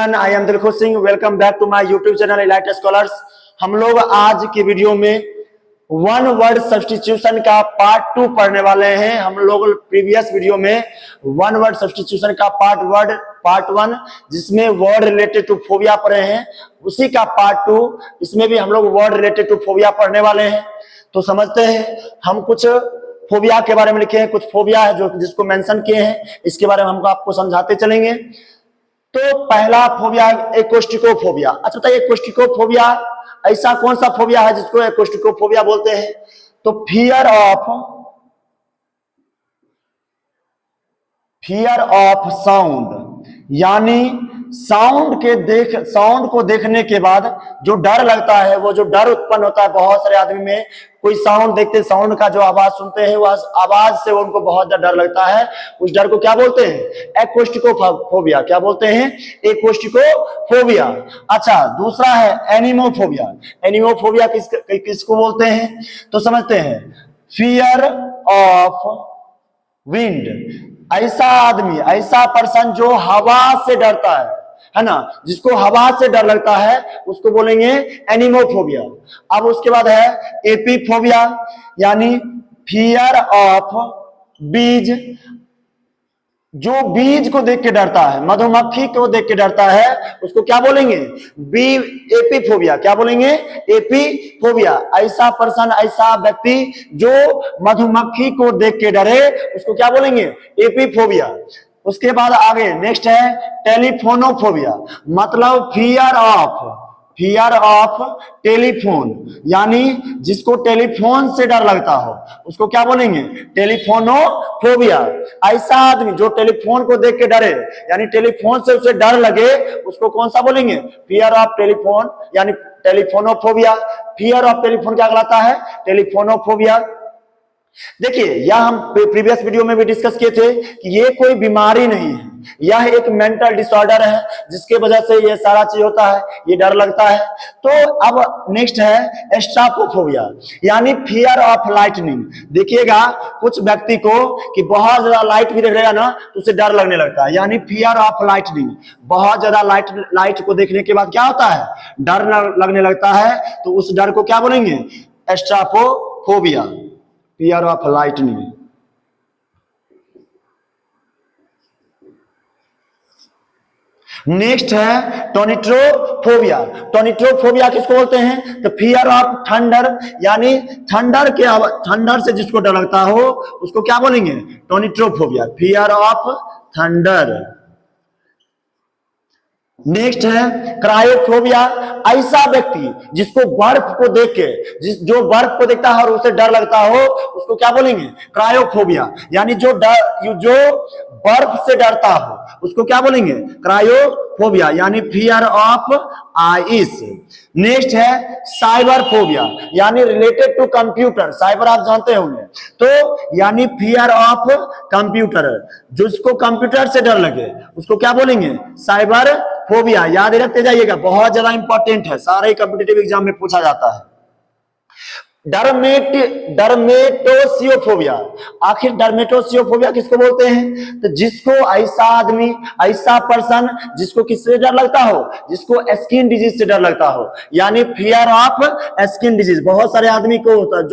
Everyone, I am Dilkhush Singh. Welcome back to my YouTube channel elite scholars. हम लोग आज की वीडियो में वन वर्ड सब्स्टिट्यूशन का पार्ट 2 पढ़ने वाले हैं। हम लोग प्रीवियस वीडियो में वन वर्ड सब्स्टिट्यूशन का पार्ट 1 जिसमें वर्ड रिलेटेड टू फोबिया पढ़े हैं, उसी का पार्ट 2 इसमें भी हम लोग वर्ड रिलेटेड टू फोबिया पढ़ने वाले हैं। तो समझते हैं, हम कुछ फोबिया के बारे में लिखे हैं, कुछ फोबिया है जो जिसको मेंशन किए हैं, इसके बारे में हमको आपको समझाते चलेंगे। तो पहला फोबिया एक्रोस्टिकोफोबिया। अच्छा बताइए, एक्रोस्टिकोफोबिया ऐसा कौन सा फोबिया है जिसको एक्रोस्टिकोफोबिया बोलते हैं? तो फियर ऑफ साउंड, यानी साउंड को देखने के बाद जो डर लगता है, वो जो डर उत्पन्न होता है बहुत सारे आदमी में। कोई साउंड देखते, साउंड का जो आवाज सुनते हैं, वह आवाज से उनको बहुत ज्यादा डर लगता है। उस डर को क्या बोलते हैं? एक्रोस्टिकोफोबिया। क्या बोलते हैं? एक्रोस्टिकोफोबिया। अच्छा, दूसरा है एनिमोफोबिया। एनिमोफोबिया किसको बोलते हैं? तो समझते हैं, फियर ऑफ विंड। ऐसा आदमी, ऐसा पर्सन जो हवा से डरता है ना, जिसको हवा से डर लगता है, उसको बोलेंगे एनिमोफोबिया। अब उसके बाद है एपीफोबिया, यानी फियर ऑफ बीज। जो बीज को देख के डरता है, मधुमक्खी को देख के डरता है, उसको क्या बोलेंगे? एपीफोबिया। क्या बोलेंगे? एपीफोबिया। ऐसा पर्सन, ऐसा व्यक्ति जो मधुमक्खी को देख के डरे, उसको क्या बोलेंगे? एपीफोबिया। उसके बाद आगे नेक्स्ट है टेलीफोनोफोबिया, मतलब फियर ऑफ टेलीफोन, यानी जिसको टेलीफोन से डर लगता हो, उसको क्या बोलेंगे? टेलीफोनोफोबिया। ऐसा आदमी जो टेलीफोन को देख के डरे, यानी टेलीफोन से उसे डर लगे, उसको कौन सा बोलेंगे? फियर ऑफ टेलीफोन, यानी टेलीफोनोफोबिया। फियर ऑफ टेलीफोन क्या कहलाता है? टेलीफोनोफोबिया। देखिए, यह हम प्रीवियस वीडियो में भी डिस्कस किए थे कि ये कोई बीमारी नहीं है, यह एक मेंटल डिसऑर्डर है, जिसके वजह से ये सारा चीज होता है, ये डर लगता है। तो अब नेक्स्ट है एस्ट्रापोफोबिया, यानी फियर ऑफ लाइटनिंग। देखिएगा, कुछ व्यक्ति को कि बहुत ज्यादा लाइट भी देख रहेगा ना, तो उसे डर लगने लगता है, यानी फियर ऑफ लाइटनिंग। बहुत ज्यादा लाइट को देखने के बाद क्या होता है? डर लगने लगता है। तो उस डर को क्या बोलेंगे? एस्ट्रापोफोबिया, फियर ऑफ लाइटनिंग। नेक्स्ट है टोनिट्रोफोबिया। टोनिट्रोफोबिया किसको बोलते हैं? तो फियर ऑफ थंडर, यानी थंडर से जिसको डर लगता हो, उसको क्या बोलेंगे? टोनिट्रोफोबिया, फियर ऑफ थंडर। नेक्स्ट है क्रायोफोबिया। ऐसा व्यक्ति जिसको बर्फ को देख के, जो बर्फ को देखता है और उसे डर लगता हो, उसको क्या बोलेंगे? क्रायोफोबिया, यानी जो बर्फ से डरता हो, उसको क्या बोलेंगे? क्रायोफोबिया, यानी फियर ऑफ आइस। नेक्स्ट है साइबर फोबिया, यानी रिलेटेड टू कंप्यूटर। साइबर आप जानते होंगे, तो यानी फियर ऑफ कंप्यूटर, जिसको कंप्यूटर से डर लगे, उसको क्या बोलेंगे? Cyber phobia. याद रखते जाइएगा, बहुत ज्यादा इंपॉर्टेंट है, सारे कॉम्पिटिटिव एग्जाम में पूछा जाता है। डर्मेटोसियोफोबिया। आखिर डर्मेटोसियोफोबिया किसको बोलते हैं? तो जिसको, ऐसा आदमी, ऐसा पर्सन जिसको किससे डर लगता हो? जिसको स्किन डिजीज से डर लगता हो, यानी फियर ऑफ स्किन डिजीज। बहुत सारे आदमी को होता है,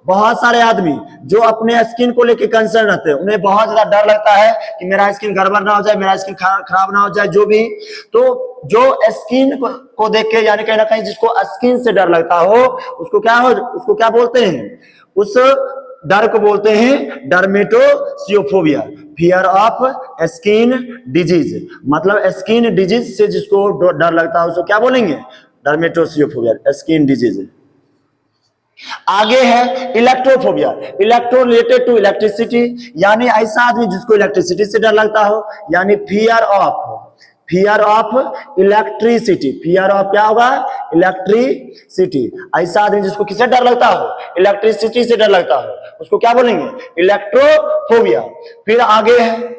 बहुत सारे आदमी जो अपने स्किन को लेकर कंसर्न रहते हैं, उन्हें बहुत ज्यादा डर लगता है कि मेरा स्किन गड़बड़ ना हो जाए, मेरा स्किन खराब ना हो जाए, जो भी। तो जो स्किन को देख के, यानी कहीं ना कहीं जिसको स्किन से डर लगता हो, उसको क्या बोलते हैं? उस डर को बोलते हैं डर्मेटोसियोफोबिया, फियर ऑफ स्किन डिजीज। मतलब स्किन डिजीज से जिसको डर लगता है, उसको क्या बोलेंगे? डर्मेटोसियोफोबिया, स्किन डिजीज। आगे है इलेक्ट्रोफोबिया। इलेक्ट्रो रिलेटेड टू इलेक्ट्रिसिटी, यानी ऐसा आदमी जिसको इलेक्ट्रिसिटी से डर लगता हो, यानी fear of electricity. Fear of क्या होगा? इलेक्ट्रिसिटी। ऐसा आदमी जिसको किससे डर लगता हो? इलेक्ट्रिसिटी से डर लगता हो, उसको क्या बोलेंगे? इलेक्ट्रोफोबिया। फिर आगे है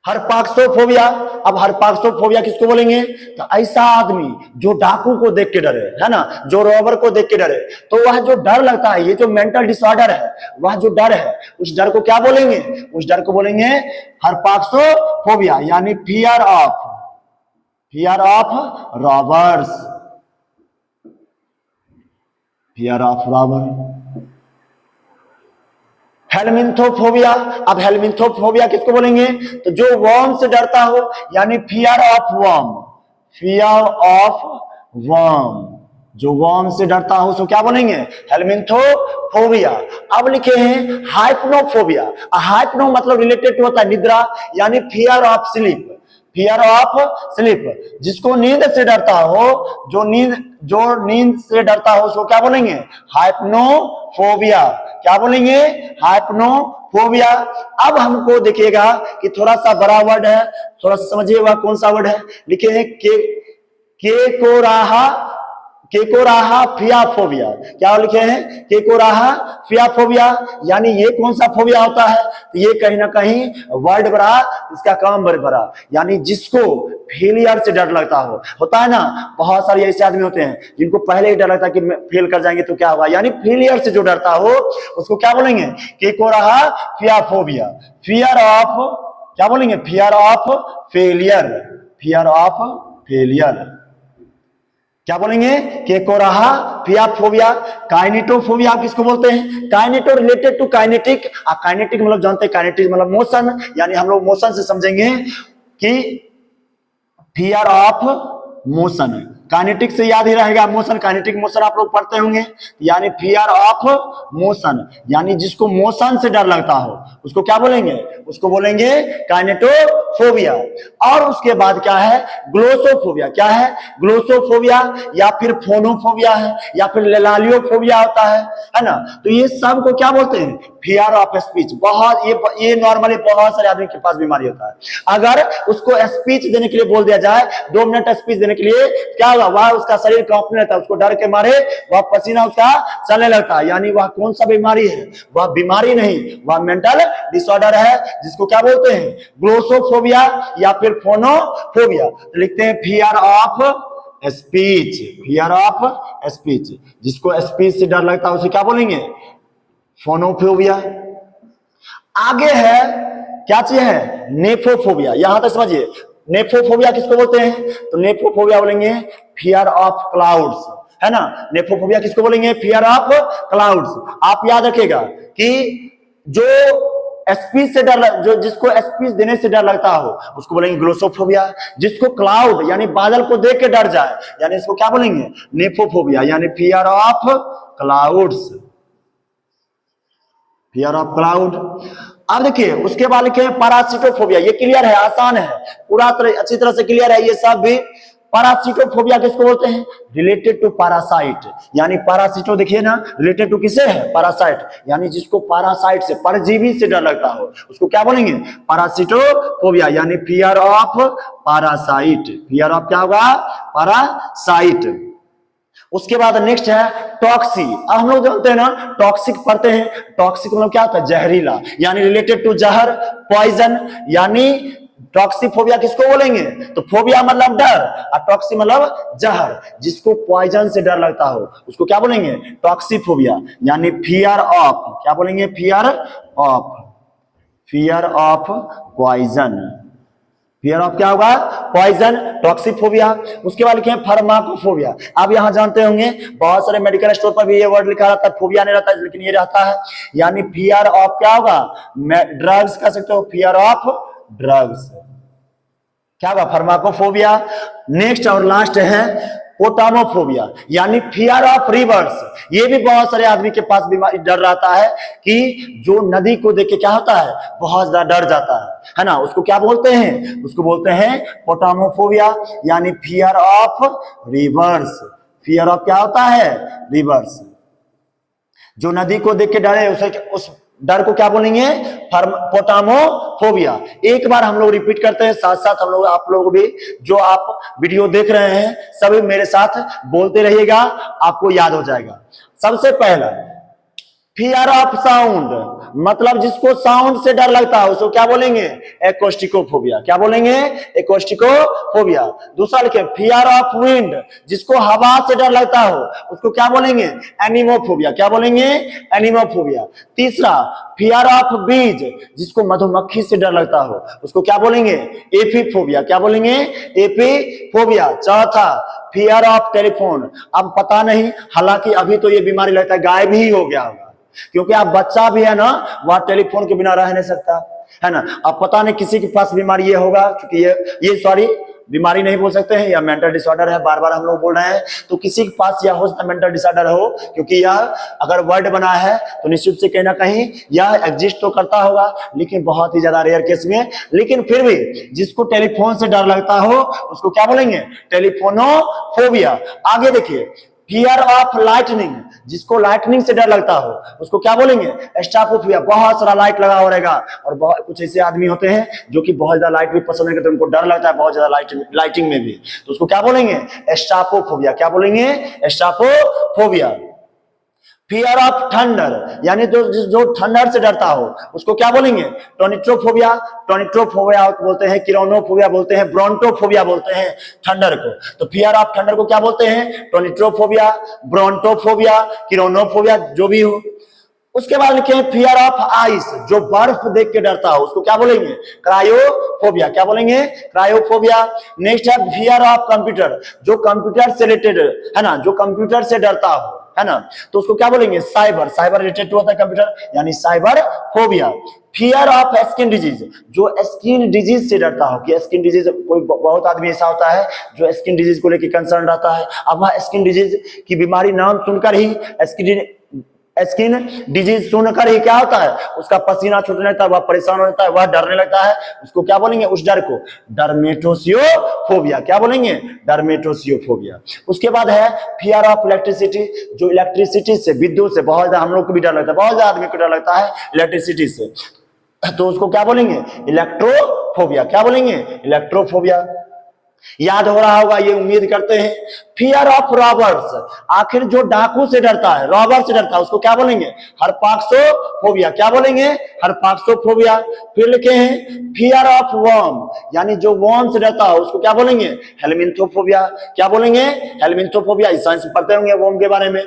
हरपाक्सोफोबिया। अब हरपाक्सोफोबिया किसको बोलेंगे? तो ऐसा आदमी जो डाकू को देख के डरे, है ना, जो रॉबर को देख के डरे, तो वह जो डर लगता है, ये जो मेंटल डिसऑर्डर है, वह जो डर है, उस डर को क्या बोलेंगे? उस डर को बोलेंगे हरपाक्सोफोबिया, यानी fear of fear of robbers, fear of robber. Helminthophobia, अब हेलमिंथोफोबिया किसको बोलेंगे? तो जो वर्म से डरता हो, यानी fear of worm, fear of worm, जो वर्म से डरता हो उसको क्या बोलेंगे? हेलमिंथोफोबिया। अब लिखे हैं हाइपनोफोबिया। हाइपनो मतलब रिलेटेड होता है निद्रा, यानी fear of sleep, fear of sleep, जिसको नींद से डरता हो, जो नींद से डरता हो उसको क्या बोलेंगे? हाइपनोफोबिया। क्या बोलेंगे? हाइपनोफोबिया। अब हमको देखिएगा कि थोड़ा सा बड़ा वर्ड है, थोड़ा सा समझिएगा कौन सा वर्ड है। लिखे हैं केकोराहा फियाफोबिया। क्या लिखे हैं? केकोराहा फियाफोबिया। यानी ये कौन सा फोबिया होता है? तो ये कहीं ना कहीं वर्ड बड़ा, इसका काम बड़ा, यानी जिसको फेलियर से डर लगता हो। होता है ना, बहुत सारे ऐसे आदमी होते हैं जिनको पहले ही डर लगता है कि फेल कर जाएंगे तो क्या होगा, यानी फेलियर से जो डरता हो उसको क्या बोलेंगे? केकोराहा फियाफोबिया। फियर ऑफ, क्या बोलेंगे? Fear of failure, fear of failure. क्या बोलेंगे? केकोराहा फियाफोबिया। काइनेटोफोबिया किसको बोलते हैं? काइनेटो रिलेटेड टू काइनेटिक। काइनेटिक मतलब जानते हैं, काइनेटिक मतलब मोशन, यानी हम लोग मोशन से समझेंगे कि फियर ऑफ मोशन। काइनेटिक से याद ही रहेगा मोशन, काइनेटिक मोशन आप लोग पढ़ते होंगे, यानी फियर ऑफ मोशन, यानी जिसको मोशन से डर लगता हो उसको क्या बोलेंगे? उसको बोलेंगे काइनेटोफोबिया। और उसके बाद क्या है? ग्लोसोफोबिया। क्या है? ग्लोसोफोबिया, या फिर फोनोफोबिया है, या फिर लेलालियोफोबिया होता है ना। तो ये सब को क्या बोलते हैं? Fear of speech. बहुत ये नॉर्मली बहुत सारे आदमी के पास बीमारी होता है। अगर उसको स्पीच देने के लिए बोल दिया जाए, 2 मिनट स्पीच देने के लिए, क्या होगा? वह उसका शरीर कांपने लगता है, उसको डर के मारे वह पसीना उसका चलने लगता है। यानी वह कौन सा बीमारी है? वह बीमारी नहीं, वह मेंटल डिसऑर्डर है, जिसको क्या बोलते हैं? ग्लोसोफोबिया या फिर फोनोफोबिया। तो लिखते हैं fear of speech, fear of speech. जिसको स्पीच से डर लगता है उसे क्या बोलेंगे? फोनोफोबिया। आगे है, क्या चीज है? नेफोफोबिया। यहां तक समझिए, नेफोफोबिया किसको बोलते हैं? तो नेफोफोबिया बोलेंगे फियर ऑफ क्लाउड्स, है ना। नेफोफोबिया किसको बोलेंगे? Fear of clouds. आप याद रखिएगा कि जो स्पीच से डर, जो जिसको स्पीच देने से डर लगता हो उसको बोलेंगे ग्लोसोफोबिया। जिसको क्लाउड यानी बादल को देख के डर जाए, यानी इसको क्या बोलेंगे? नेफोफोबिया, यानी fear of clouds, fear of cloud. अब देखिए उसके बाद लिखे पैरासिटोफोबिया। ये क्लियर है, आसान है, पूरा तरह अच्छी तरह से क्लियर है ये सब भी। पैरासिटोफोबिया किसको बोलते हैं? रिलेटेड टू पैरासाइट, यानी पैरासिटो देखिए ना, रिलेटेड टू किसे है? पैरासाइट, यानी जिसको पैरासाइट से, परजीवी से डर लगता हो उसको क्या बोलेंगे? पैरासिटोफोबिया, यानी fear of parasite. Fear of क्या होगा? पैरासाइट। उसके बाद नेक्स्ट है टॉक्सी। अब हम लोग जानते हैं ना, टॉक्सिक पढ़ते हैं, टॉक्सिक मतलब क्या होता है? जहरीला, यानी रिलेटेड टू जहर, पॉइजन, यानी टॉक्सिफोबिया किसको बोलेंगे? तो फोबिया मतलब डर और टॉक्सी मतलब जहर। जिसको पॉइजन से डर लगता हो उसको क्या बोलेंगे? टॉक्सिफोबिया, यानी फियर ऑफ, क्या बोलेंगे? Fear of, fear of poison. Fear of क्या होगा? Poison, toxiphobia. उसके बाद लिखे हैं फार्माकोफोबिया। आप यहां जानते होंगे बहुत सारे मेडिकल स्टोर पर भी ये वर्ड लिखा रहता है, फोबिया नहीं रहता है, लेकिन ये रहता है। यानी फियर ऑफ क्या होगा? ड्रग्स कह सकते हो, फियर ऑफ ड्रग्स। क्या होगा? फार्माकोफोबिया। नेक्स्ट और लास्ट है पोटामोफोबिया, यानी फियर ऑफ रिवर्स। ये भी बहुत सारे आदमी के पास बीमारी, डर रहता है कि जो नदी को देख के क्या होता है? बहुत ज्यादा डर जाता है ना। उसको क्या बोलते हैं? उसको बोलते हैं पोटामोफोबिया, यानी fear of reverse. Fear of क्या होता है? रिवर्स। जो नदी को देख के डरे उसे, उस डर को क्या बोलेंगे? पोटामोफोबिया। एक बार हम लोग रिपीट करते हैं, साथ साथ हम लोग, आप लोग भी जो आप वीडियो देख रहे हैं सभी मेरे साथ बोलते रहिएगा, आपको याद हो जाएगा। सबसे पहला फियर ऑफ साउंड, मतलब जिसको साउंड से डर लगता है उसको क्या बोलेंगे? एक्रोस्टिकोफोबिया। क्या बोलेंगे? एक्रोस्टिकोफोबिया। दूसरा लिखे फियर ऑफ विंड, जिसको हवा से डर लगता हो उसको क्या बोलेंगे? एनिमोफोबिया। क्या बोलेंगे? एनिमोफोबिया। तीसरा फियर ऑफ बीज, जिसको मधुमक्खी से डर लगता हो उसको क्या बोलेंगे? एपीफोबिया। क्या बोलेंगे? एपीफोबिया। चौथा फियर ऑफ टेलीफोन। अब पता नहीं, हालांकि अभी तो ये बीमारी लगता है गायब ही हो गया होगा, क्योंकि आप बच्चा भी है ना वह टेलीफोन के बिना रह नहीं सकता है ना। अब पता नहीं किसी के पास बीमारी ये होगा, क्योंकि ये सॉरी बीमारी नहीं बोल सकते हैं, या मेंटल डिसऑर्डर है, बार बार हम लोग बोल रहे हैं, तो किसी के पास यह हो सकता है मेंटल डिसऑर्डर हो, क्योंकि यह अगर वर्ड बना है तो निश्चित से कहीं ना कहीं यह एग्जिस्ट तो करता होगा, लेकिन बहुत ही ज्यादा रेयर केस में। लेकिन फिर भी जिसको टेलीफोन से डर लगता हो उसको क्या बोलेंगे? टेलीफोनोफोबिया। आगे देखिए फियर ऑफ लाइटनिंग, जिसको लाइटनिंग से डर लगता हो उसको क्या बोलेंगे? स्टाफोफिया। बहुत सारा लाइट लगा हो रहेगा, और बहुत कुछ ऐसे आदमी होते हैं जो कि बहुत ज्यादा लाइट भी पसंद नहीं करते, उनको डर लगता है बहुत ज्यादा लाइटिंग में भी, तो उसको क्या बोलेंगे? स्टाफोफोबिया। क्या बोलेंगे? स्टाफोफोबिया। फियर ऑफ थंडर, यानी जो थंडर से डरता हो उसको क्या बोलेंगे? टोनिट्रोफोबिया। टोनिट्रोफोबिया बोलते हैं, किरोनोफोबिया बोलते हैं, ब्रोंटोफोबिया बोलते हैं थंडर को। तो फियर ऑफ थंडर को क्या बोलते हैं? टोनिट्रोफोबिया, ब्रोंटोफोबिया, किरोनोफोबिया, जो भी हो। उसके बाद लिखे हैं फियर ऑफ आइस, जो बर्फ देख के डरता हो उसको क्या बोलेंगे? क्रायोफोबिया। क्या बोलेंगे? क्रायोफोबिया। नेक्स्ट है फियर ऑफ कंप्यूटर, जो कंप्यूटर से रिलेटेड है ना, जो कंप्यूटर से डरता हो है ना, तो उसको क्या बोलेंगे? साइबर। साइबर रिलेटेड होता है कंप्यूटर, यानी cyber phobia. Fear of skin disease, जो स्किन डिजीज से डरता हो, कि स्किन डिजीज कोई बहुत आदमी ऐसा होता है जो स्किन डिजीज को लेकर कंसर्न रहता है। अब वह स्किन डिजीज की बीमारी नाम सुनकर ही स्किन डिजीज सुनकर ही क्या होता है? उसका पसीना छूटने लगता है, वह परेशान हो जाता है, वह डरने लगता है। उसको क्या बोलेंगे? उस डर को डर्मेटोसियोफोबिया। क्या बोलेंगे? डर्मेटोसियोफोबिया। उसके बाद है फियर ऑफ इलेक्ट्रिसिटी, जो इलेक्ट्रिसिटी से, विद्युत से बहुत ज्यादा हम लोग को भी डर लगता है, बहुत ज्यादा आदमी को डर लगता है इलेक्ट्रिसिटी से, तो उसको क्या बोलेंगे? इलेक्ट्रोफोबिया। क्या बोलेंगे? इलेक्ट्रोफोबिया। याद हो रहा होगा, ये उम्मीद करते हैं। फियर ऑफ रॉबर्स, आखिर जो डाकू से डरता है, रॉबर से डरता है, उसको क्या बोलेंगे? हरपाक्सोफोबिया। क्या बोलेंगे? हरपाक्सोफोबिया। फिर लिखे हैं फियर ऑफ वर्म, यानी जो वर्म से डरता है उसको क्या बोलेंगे? हेलमिंथोफोबिया। क्या बोलेंगे? हेलमिंथोफोबिया। साइंस में पढ़ते होंगे वर्म के बारे में।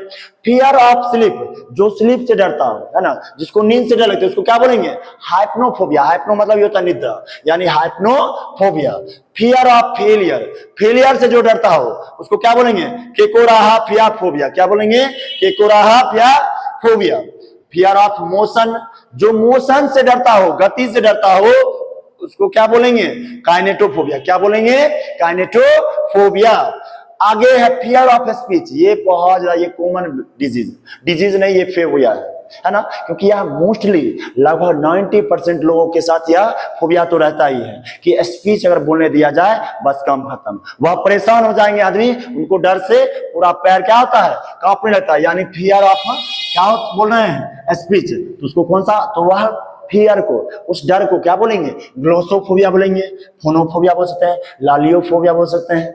फियर ऑफ स्लीप, जो स्लीप से डरता हो है ना, जिसको नींद से डर लगता है उसको क्या बोलेंगे? हाइप्नोफोबिया। हाइप्नो मतलब ये होता है निद्रा, यानी हाइप्नोफोबिया। फियर ऑफ फेलियर, फेलियर से जो डरता हो उसको क्या बोलेंगे? केकोराहाफिया फोबिया। क्या बोलेंगे? केकोराहाफिया फोबिया। फियर ऑफ मोशन, जो मोशन से डरता हो, गति से डरता हो उसको क्या बोलेंगे? काइनेटोफोबिया। क्या बोलेंगे? काइनेटोफोबिया। आगे है फियर ऑफ स्पीच, ये बहुत ज्यादा, ये कॉमन डिजीज नहीं, ये फोबिया है ना, क्योंकि यह मोस्टली लगभग 90% लोगों के साथ यह फोबिया तो रहता ही है कि स्पीच अगर बोलने दिया जाए बस काम खत्म, वह परेशान हो जाएंगे आदमी, उनको डर से पूरा पैर क्या होता है? कांपने लगता है, यानी फियर ऑफ क्या बोल रहे हैं? स्पीच। तो उसको कौन सा? तो वह फियर को, उस डर को क्या बोलेंगे? ग्लोसोफोबिया बोलेंगे, फोनोफोबिया बोल सकते हैं, लालियोफोबिया बोल सकते हैं।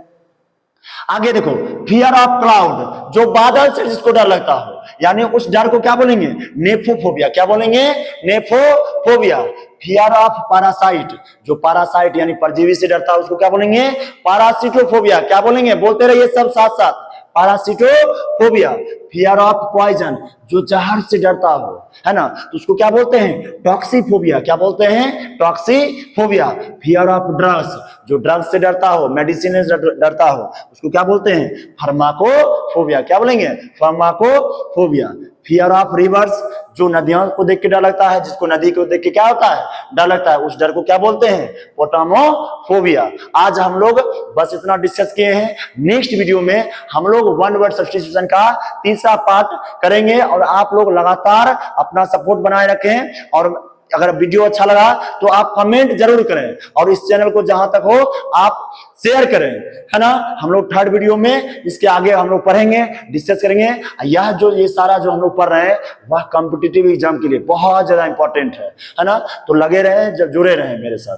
आगे देखो फियर ऑफ क्लाउड, जो बादल से जिसको डर लगता हो, यानी उस डर को क्या बोलेंगे? नेफोफोबिया। क्या बोलेंगे? नेफोफोबिया। फियर ऑफ पैरासाइट, जो पैरासाइट यानी परजीवी से डरता है उसको क्या बोलेंगे? पैरासिटोफोबिया। क्या बोलेंगे? बोलते रहिए सब साथ साथ, पैरासिटोफोबिया। फियर ऑफ पॉइजन, जो जहर से डरता हो है ना, तो उसको क्या बोलते हैं? टॉक्सीफोबिया। क्या बोलते हैं? टॉक्सीफोबिया। फियर ऑफ ड्रग्स, जो ड्रग्स से डरता हो, मेडिसिन से डरता हो उसको क्या बोलते हैं? फार्माकोफोबिया। क्या बोलेंगे? फार्माकोफोबिया। फियर ऑफ रिवर्स, जो नदियों को देख के डर लगता है, जिसको नदी को देख के क्या होता है? डर लगता है, उस डर को क्या बोलते हैं? पोटामोफोबिया। आज हम लोग बस इतना डिस्कस किए हैं। नेक्स्ट वीडियो में हम लोग वन वर्ड सब्स्टिट्यूशन का तीसरा पार्ट करेंगे, और आप लोग लगातार अपना सपोर्ट बनाए रखें, और अगर वीडियो अच्छा लगा तो आप कमेंट जरूर करें, और इस चैनल को जहां तक हो आप शेयर करें, है ना। हम लोग थर्ड वीडियो में इसके आगे हम लोग पढ़ेंगे, डिस्कस करेंगे। यह जो ये सारा जो हम लोग पढ़ रहे हैं वह कॉम्पिटिटिव एग्जाम के लिए बहुत ज्यादा इंपॉर्टेंट है ना। तो लगे रहें, जुड़े रहें मेरे साथ।